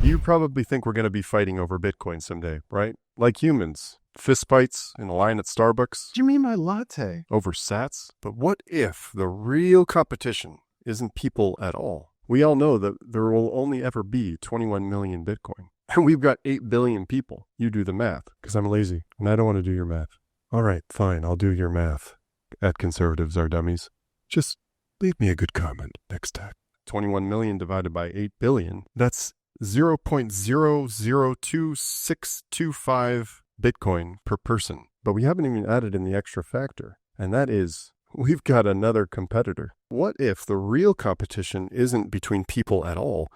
You probably think we're going to be fighting over Bitcoin someday, right? Like humans. Fistfights in a line at Starbucks. Do you mean my latte? Over sats? But what if the real competition isn't people at all? We all know that there will only ever be 21 million Bitcoin. And we've got 8 billion people. You do the math, because I'm lazy, and I don't want to do your math. All right, fine, I'll do your math. At Conservatives Are Dummies. Just leave me a good comment next time. 21 million divided by 8 billion, that's 0.002625 Bitcoin per person. But we haven't even added in the extra factor, and that is, we've got another competitor. What if the real competition isn't between people at all?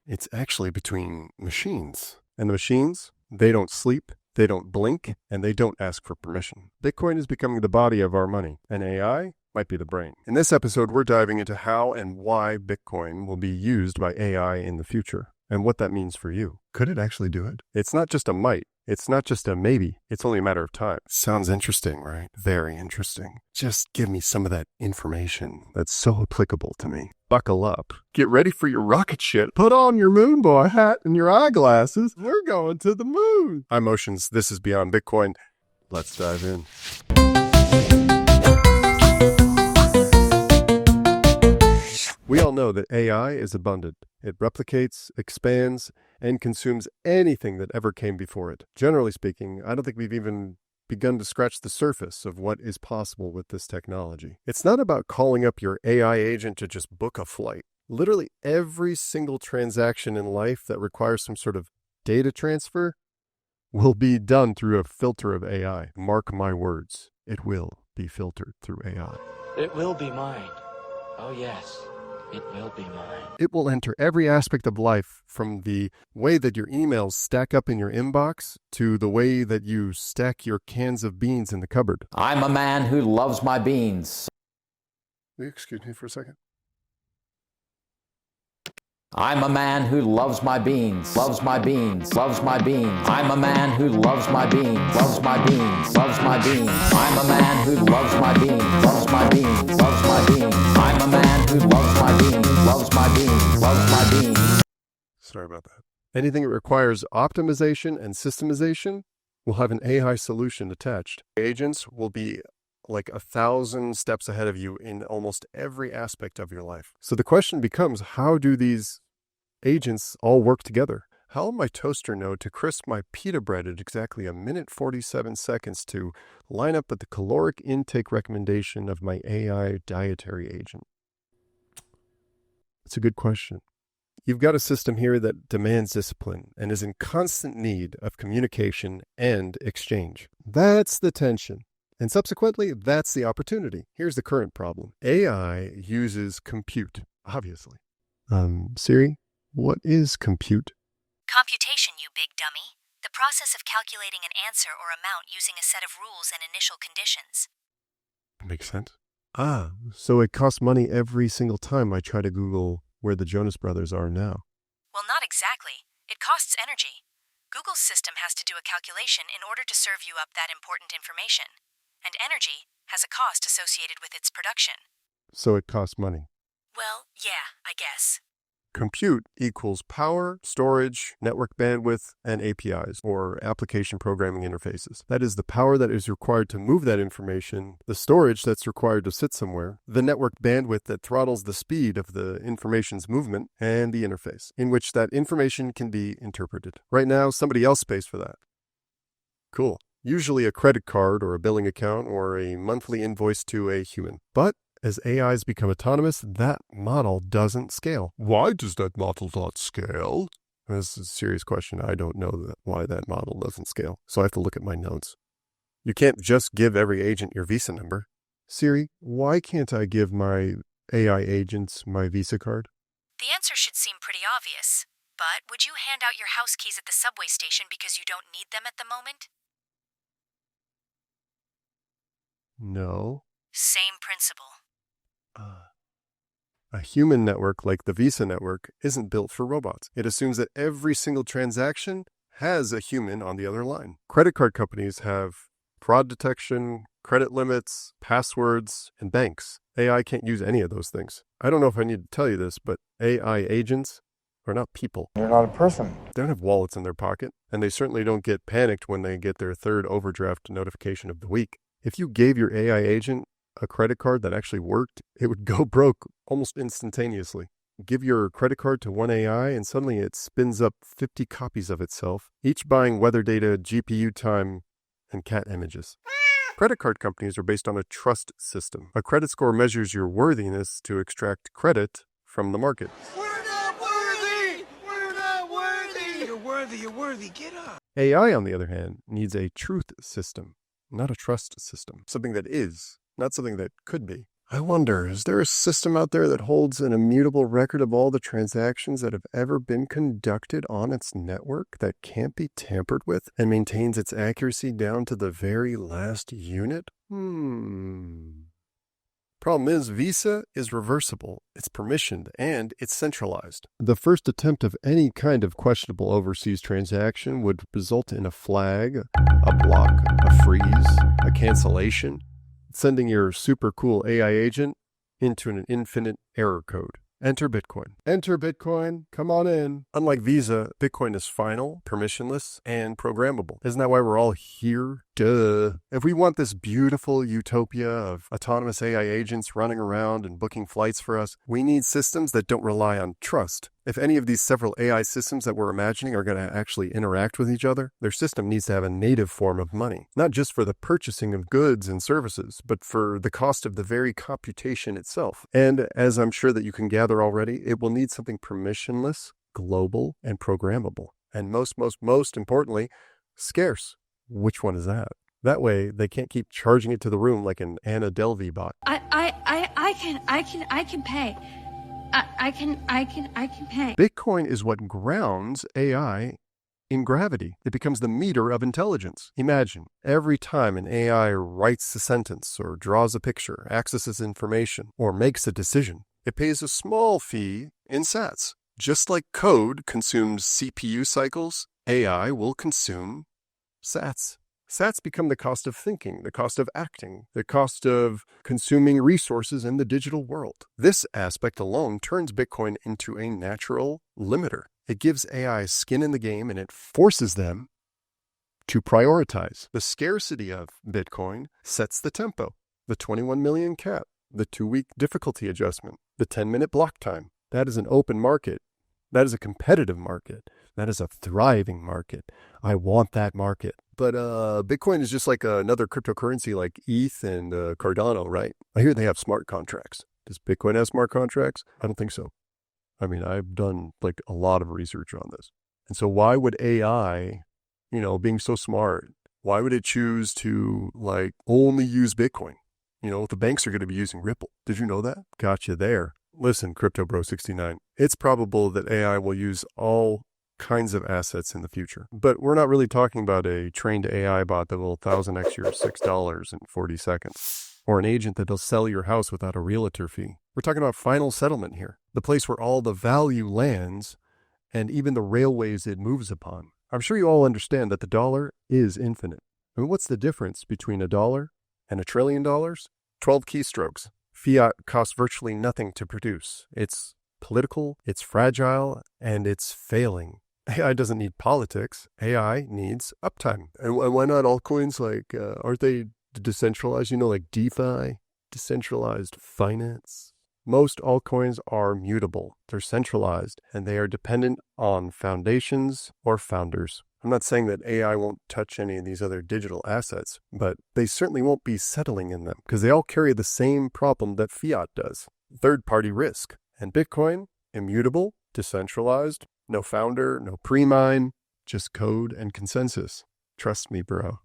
It's actually between machines. And the machines, they don't sleep, they don't blink, and they don't ask for permission. Bitcoin is becoming the body of our money, and AI might be the brain. In this episode, we're diving into how and why Bitcoin will be used by AI in the future, and what that means for you. Could it actually do it? It's not just a might. It's not just a maybe. It's only a matter of time. Sounds interesting, right? Very interesting. Just give me some of that information that's so applicable to me. Buckle up. Get ready for your rocket ship. Put on your moon boy hat and your eyeglasses. We're going to the moon. I'm Oceans. This is Beyond Bitcoin. Let's dive in. We all know that AI is abundant. It replicates, expands, and consumes anything that ever came before it. Generally speaking, I don't think we've even begun to scratch the surface of what is possible with this technology. It's not about calling up your AI agent to just book a flight. Literally every single transaction in life that requires some sort of data transfer will be done through a filter of AI. Mark my words, it will be filtered through AI. It will be mine. Oh yes. It will be mine. It will enter every aspect of life, from the way that your emails stack up in your inbox to the way that you stack your cans of beans in the cupboard. I'm a man who loves my beans. Will you excuse me for a second? I'm a man who loves my beans, loves my beans, loves my beans. I'm a man who loves my beans, loves my beans, loves my beans. I'm a man who loves my beans, loves my beans, loves my beans. I'm a man who loves my beans, loves my beans, loves my beans. Sorry about that. Anything that requires optimization and systemization will have an AI solution attached. Agents will be like 1,000 steps ahead of you in almost every aspect of your life. So the question becomes, how do these agents all work together? How will my toaster know to crisp my pita bread at exactly 1:47 to line up with the caloric intake recommendation of my AI dietary agent? It's a good question. You've got a system here that demands discipline and is in constant need of communication and exchange. That's the tension. And subsequently, that's the opportunity. Here's the current problem. AI uses compute, obviously. Siri, what is compute? Computation, you big dummy. The process of calculating an answer or amount using a set of rules and initial conditions. Makes sense. So it costs money every single time I try to Google where the Jonas Brothers are now. Well, not exactly. It costs energy. Google's system has to do a calculation in order to serve you up that important information. And energy has a cost associated with its production. So it costs money. Well, yeah, I guess. Compute equals power, storage, network bandwidth, and APIs, or application programming interfaces. That is the power that is required to move that information, the storage that's required to sit somewhere, the network bandwidth that throttles the speed of the information's movement, and the interface, in which that information can be interpreted. Right now, somebody else pays for that. Cool. Usually a credit card or a billing account or a monthly invoice to a human. But as AIs become autonomous, that model doesn't scale. Why does that model not scale? This is a serious question. I don't know why that model doesn't scale, so I have to look at my notes. You can't just give every agent your Visa number. Siri, why can't I give my AI agents my Visa card? The answer should seem pretty obvious. But would you hand out your house keys at the subway station because you don't need them at the moment? No. Same principle. A human network like the Visa network isn't built for robots. It assumes that every single transaction has a human on the other line. Credit card companies have fraud detection, credit limits, passwords, and banks. AI can't use any of those things. I don't know if I need to tell you this, but AI agents, are not people. You're not a person. They don't have wallets in their pocket, and they certainly don't get panicked when they get their third overdraft notification of the week. If you gave your AI agent a credit card that actually worked, it would go broke almost instantaneously. Give your credit card to one AI and suddenly it spins up 50 copies of itself, each buying weather data, GPU time, and cat images. Credit card companies are based on a trust system. A credit score measures your worthiness to extract credit from the market. We're not worthy! We're not worthy! You're worthy, you're worthy, get up! AI, on the other hand, needs a truth system, not a trust system. Something that is, not something that could be. I wonder, is there a system out there that holds an immutable record of all the transactions that have ever been conducted on its network that can't be tampered with and maintains its accuracy down to the very last unit? Problem is, Visa is reversible, it's permissioned, and it's centralized. The first attempt of any kind of questionable overseas transaction would result in a flag, a block, a freeze, a cancellation, sending your super cool AI agent into an infinite error code. Enter Bitcoin. Enter Bitcoin. Come on in. Unlike Visa, Bitcoin is final, permissionless, and programmable. Isn't that why we're all here? Duh. If we want this beautiful utopia of autonomous AI agents running around and booking flights for us, we need systems that don't rely on trust. If any of these several AI systems that we're imagining are going to actually interact with each other, their system needs to have a native form of money, not just for the purchasing of goods and services, but for the cost of the very computation itself. And as I'm sure that you can gather already, it will need something permissionless, global, and programmable. And most importantly, scarce. Which one is that? That way, they can't keep charging it to the room like an Anna Delvey bot. I can pay. I can pay. Bitcoin is what grounds AI in gravity. It becomes the meter of intelligence. Imagine, every time an AI writes a sentence or draws a picture, accesses information, or makes a decision, it pays a small fee in sats. Just like code consumes CPU cycles, AI will consume sats. Sats become the cost of thinking, the cost of acting, the cost of consuming resources in the digital world. This aspect alone turns Bitcoin into a natural limiter. It gives AI skin in the game and it forces them to prioritize. The scarcity of Bitcoin sets the tempo, the 21 million cap, the 2-week difficulty adjustment, the 10-minute block time. That is an open market. That is a competitive market. That is a thriving market. I want that market. But Bitcoin is just like another cryptocurrency like ETH and Cardano, right? I hear they have smart contracts. Does Bitcoin have smart contracts? I don't think so. I mean, I've done like a lot of research on this. And so why would AI, being so smart, why would it choose to like only use Bitcoin? The banks are going to be using Ripple. Did you know that? Gotcha there. Listen, Crypto Bro 69, it's probable that AI will use all kinds of assets in the future. But we're not really talking about a trained AI bot that will 1000x your $6 in 40 seconds, or an agent that'll sell your house without a realtor fee. We're talking about final settlement here, the place where all the value lands and even the railways it moves upon. I'm sure you all understand that the dollar is infinite. I mean, what's the difference between a dollar and $1 trillion? 12 keystrokes. Fiat costs virtually nothing to produce. It's political, it's fragile, and it's failing. AI doesn't need politics. AI needs uptime. And why not altcoins? Like, aren't they decentralized? Like DeFi, decentralized finance. Most altcoins are mutable. They're centralized, and they are dependent on foundations or founders. I'm not saying that AI won't touch any of these other digital assets, but they certainly won't be settling in them because they all carry the same problem that fiat does: third-party risk. And Bitcoin, immutable, decentralized, no founder, no pre-mine, just code and consensus. Trust me, bro.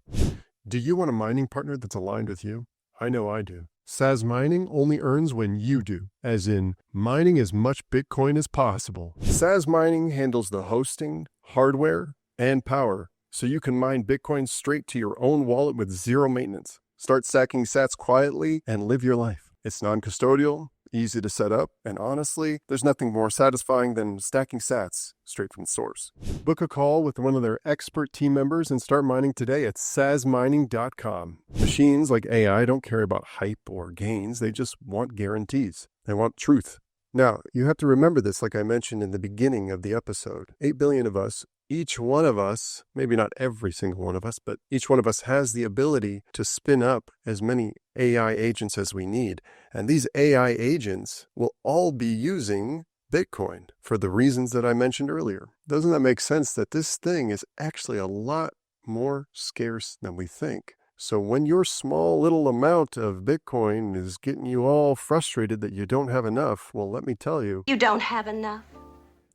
Do you want a mining partner that's aligned with you? I know I do. SAS Mining only earns when you do, as in mining as much Bitcoin as possible. SAS Mining handles the hosting, hardware, and power, so you can mine Bitcoin straight to your own wallet with zero maintenance. Start stacking sats quietly and live your life. It's non-custodial, easy to set up, and honestly, there's nothing more satisfying than stacking sats straight from the source. Book a call with one of their expert team members and start mining today at sasmining.com. Machines like AI don't care about hype or gains, they just want guarantees. They want truth. Now, you have to remember this, like I mentioned in the beginning of the episode. 8 billion of us, each one of us, maybe not every single one of us, but each one of us has the ability to spin up as many AI agents as we need. And these AI agents will all be using Bitcoin for the reasons that I mentioned earlier. Doesn't that make sense that this thing is actually a lot more scarce than we think? So when your small little amount of Bitcoin is getting you all frustrated that you don't have enough, well, let me tell you, You don't have enough.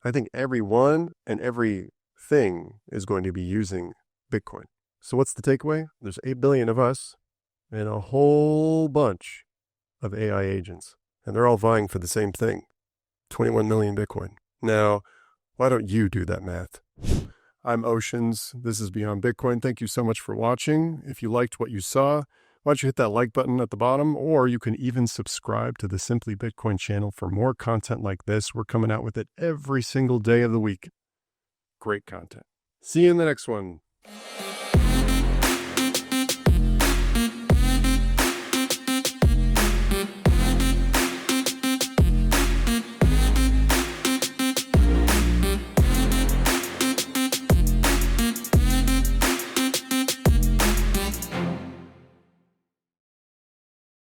I think everyone and everything is going to be using Bitcoin. So what's the takeaway? There's 8 billion of us and a whole bunch of AI agents, and they're all vying for the same thing, 21 million Bitcoin. Now, why don't you do that math? I'm Oceans. This is Beyond Bitcoin. Thank you so much for watching. If you liked what you saw, why don't you hit that like button at the bottom, or you can even subscribe to the Simply Bitcoin channel for more content like this. We're coming out with it every single day of the week. Great content. See you in the next one.